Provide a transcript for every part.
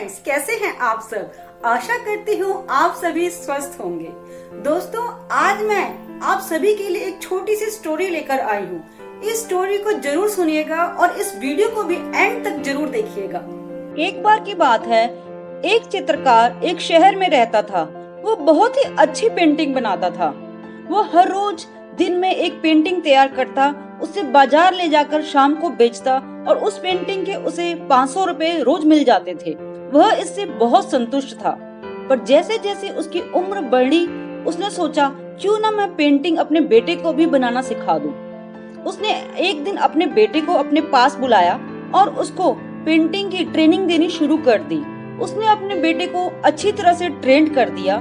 Friends, कैसे हैं आप सब। आशा करती हूँ आप सभी स्वस्थ होंगे। दोस्तों, आज मैं आप सभी के लिए एक छोटी सी स्टोरी लेकर आई हूँ। इस स्टोरी को जरूर सुनिएगा और इस वीडियो को भी एंड तक जरूर देखिएगा। एक बार की बात है, एक चित्रकार एक शहर में रहता था। वो बहुत ही अच्छी पेंटिंग बनाता था। वो हर रोज दिन में एक पेंटिंग तैयार करता, उसे बाजार ले जाकर शाम को बेचता और उस पेंटिंग के उसे 500 रुपए रोज मिल जाते थे। वह इससे बहुत संतुष्ट था। पर जैसे जैसे उसकी उम्र बढ़ी, उसने सोचा क्यों ना मैं पेंटिंग अपने बेटे को भी बनाना सिखा दूं। उसने एक दिन अपने बेटे को अपने पास बुलाया और उसको पेंटिंग की ट्रेनिंग देनी शुरू कर दी। उसने अपने बेटे को अच्छी तरह से ट्रेन कर दिया।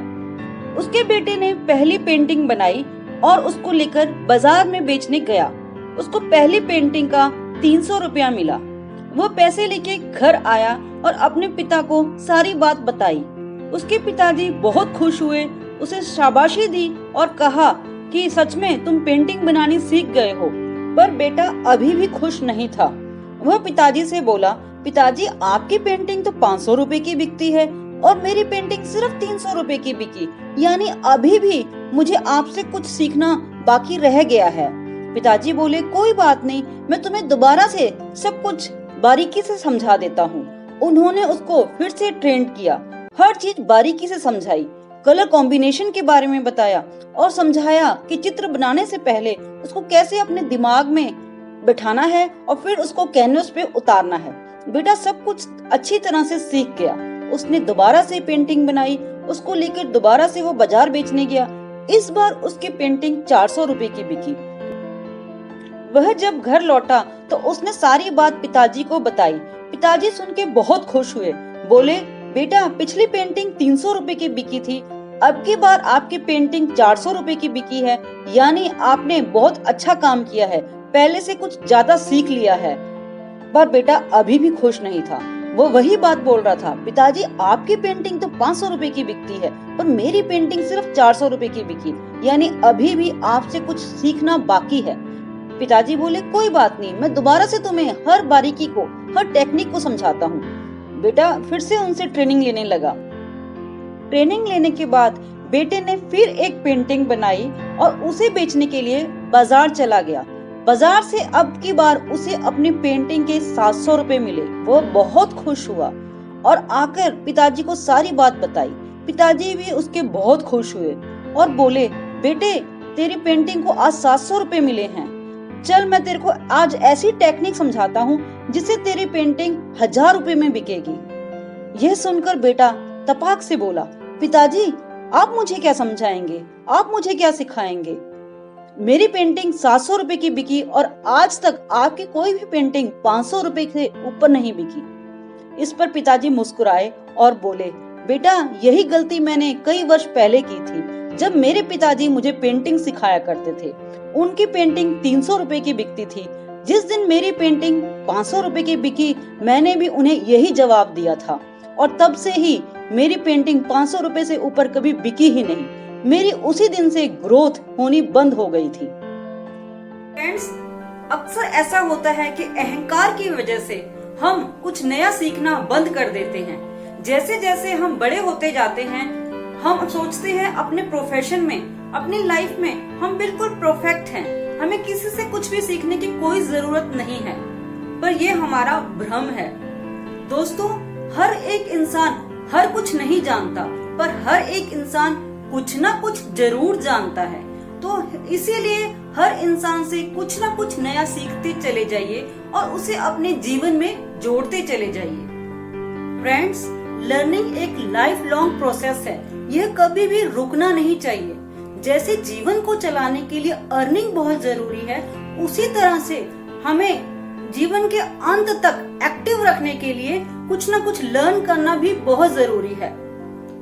उसके बेटे ने पहली पेंटिंग बनाई और उसको लेकर बाजार में बेचने गया। उसको पहली पेंटिंग का 300 रुपया मिला। वो पैसे लेके घर आया और अपने पिता को सारी बात बताई। उसके पिताजी बहुत खुश हुए, उसे शाबाशी दी और कहा कि सच में तुम पेंटिंग बनानी सीख गए हो। पर बेटा अभी भी खुश नहीं था। वह पिताजी से बोला, पिताजी आपकी पेंटिंग तो 500 रुपए की बिकती है और मेरी पेंटिंग सिर्फ 300 रुपए की बिकी, यानी अभी भी मुझे आपसे कुछ सीखना बाकी रह गया है। पिताजी बोले, कोई बात नहीं, मैं तुम्हें दोबारा से सब कुछ बारीकी से समझा देता हूँ। उन्होंने उसको फिर से ट्रेन किया, हर चीज बारीकी से समझाई, कलर कॉम्बिनेशन के बारे में बताया और समझाया कि चित्र बनाने से पहले उसको कैसे अपने दिमाग में बिठाना है और फिर उसको कैनवस पे उतारना है। बेटा सब कुछ अच्छी तरह से सीख गया। उसने दोबारा से पेंटिंग बनाई, उसको लेकर दोबारा से वो बाजार बेचने गया। इस बार उसकी पेंटिंग 400 रुपए की बिकी। वह जब घर लौटा तो उसने सारी बात पिताजी को बताई। पिताजी सुन के बहुत खुश हुए, बोले, बेटा पिछली पेंटिंग 300 रुपए की बिकी थी, अब की बार आपकी पेंटिंग 400 रुपए की बिकी है, यानी आपने बहुत अच्छा काम किया है, पहले से कुछ ज्यादा सीख लिया है। पर बेटा अभी भी खुश नहीं था। वो वही बात बोल रहा था, पिताजी आपकी पेंटिंग तो 500 रुपए की बिकती है पर मेरी पेंटिंग सिर्फ 400 रुपए की बिकी, यानी अभी भी आपसे कुछ सीखना बाकी है। पिताजी बोले, कोई बात नहीं, मैं दोबारा से तुम्हें हर बारीकी को, हर टेक्निक को समझाता हूँ। बेटा फिर से उनसे ट्रेनिंग लेने लगा। ट्रेनिंग लेने के बाद बेटे ने फिर एक पेंटिंग बनाई और उसे बेचने के लिए बाजार चला गया। बाजार से अब की बार उसे अपनी पेंटिंग के 700 रुपए मिले। वो बहुत खुश हुआ और आकर पिताजी को सारी बात बताई। पिताजी भी उसके बहुत खुश हुए और बोले, बेटे तेरी पेंटिंग को आज 700 रुपए मिले हैं, चल मैं तेरे को आज ऐसी टेक्निक समझाता हूँ जिससे तेरी पेंटिंग 1000 रुपए में बिकेगी। यह सुनकर बेटा तपाक से बोला, पिताजी आप मुझे क्या समझाएंगे, आप मुझे क्या सिखाएंगे। मेरी पेंटिंग 700 रुपए की बिकी और आज तक आपकी कोई भी पेंटिंग 500 रुपए से ऊपर नहीं बिकी। इस पर पिताजी मुस्कुराए और बोले, बेटा यही गलती मैंने कई वर्ष पहले की थी, जब मेरे पिताजी मुझे पेंटिंग सिखाया करते थे। उनकी पेंटिंग 300 रुपए की बिकती थी। जिस दिन मेरी पेंटिंग 500 रुपए की बिकी, मैंने भी उन्हें यही जवाब दिया था और तब से ही मेरी पेंटिंग 500 रुपए से ऊपर कभी बिकी ही नहीं। मेरी उसी दिन से ग्रोथ होनी बंद हो गई थी। फ्रेंड्स, अक्सर ऐसा होता है कि अहंकार की वजह से हम कुछ नया सीखना बंद कर देते हैं। जैसे जैसे हम बड़े होते जाते हैं, हम सोचते हैं अपने प्रोफेशन में, अपनी लाइफ में हम बिल्कुल परफेक्ट हैं, हमें किसी से कुछ भी सीखने की कोई जरूरत नहीं है। पर यह हमारा भ्रम है। दोस्तों, हर एक इंसान हर कुछ नहीं जानता, पर हर एक इंसान कुछ ना कुछ जरूर जानता है। तो इसीलिए हर इंसान से कुछ ना कुछ नया सीखते चले जाइए और उसे अपने जीवन में जोड़ते चले जाइए। फ्रेंड्स, लर्निंग एक लाइफ लॉन्ग प्रोसेस है, यह कभी भी रुकना नहीं चाहिए। जैसे जीवन को चलाने के लिए अर्निंग बहुत जरूरी है, उसी तरह से हमें जीवन के अंत तक एक्टिव रखने के लिए कुछ ना कुछ लर्न करना भी बहुत जरूरी है।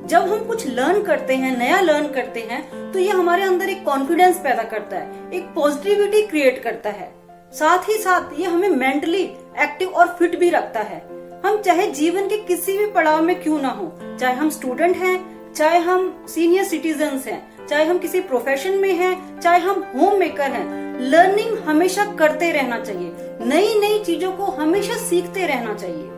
जब हम कुछ लर्न करते हैं, नया लर्न करते हैं, तो ये हमारे अंदर एक कॉन्फिडेंस पैदा करता है, एक पॉजिटिविटी क्रिएट करता है। साथ ही साथ ये हमें मेंटली एक्टिव और फिट भी रखता है। हम चाहे जीवन के किसी भी पड़ाव में क्यों ना हो, चाहे हम स्टूडेंट हैं, चाहे हम सीनियर सिटीजन्स हैं, चाहे हम किसी प्रोफेशन में हैं, चाहे हम होम मेकर हैं, लर्निंग हमेशा करते रहना चाहिए। नई नई चीजों को हमेशा सीखते रहना चाहिए।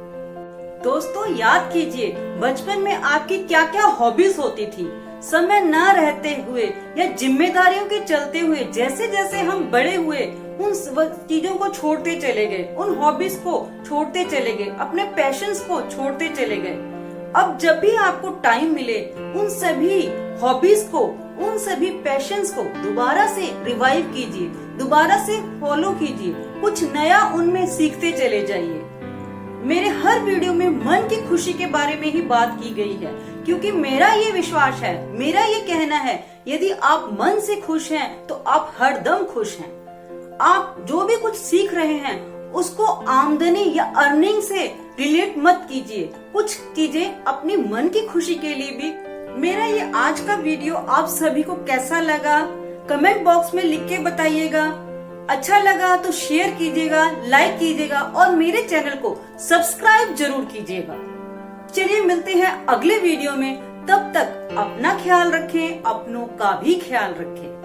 दोस्तों याद कीजिए, बचपन में आपकी क्या क्या हॉबीज होती थी। समय न रहते हुए या जिम्मेदारियों के चलते हुए जैसे जैसे हम बड़े हुए उन चीजों को छोड़ते चले गए, उन हॉबीज को छोड़ते चले गए, अपने पैशंस को छोड़ते चले गए। अब जब भी आपको टाइम मिले उन सभी हॉबीज को, उन सभी पैशंस को दोबारा से रिवाइव कीजिए, दोबारा से फॉलो कीजिए, कुछ नया उनमें सीखते चले जाइए। मेरे हर वीडियो में मन की खुशी के बारे में ही बात की गई है, क्योंकि मेरा ये विश्वास है, मेरा ये कहना है, यदि आप मन से खुश हैं तो आप हरदम खुश हैं। आप जो भी कुछ सीख रहे हैं उसको आमदनी या अर्निंग से रिलेट मत कीजिए, कुछ कीजिए अपनी मन की खुशी के लिए भी। मेरा ये आज का वीडियो आप सभी को कैसा लगा कमेंट बॉक्स में लिख के बताइएगा। अच्छा लगा तो शेयर कीजिएगा, लाइक कीजिएगा और मेरे चैनल को सब्सक्राइब जरूर कीजिएगा। चलिए मिलते हैं अगले वीडियो में, तब तक अपना ख्याल रखें, अपनों का भी ख्याल रखें।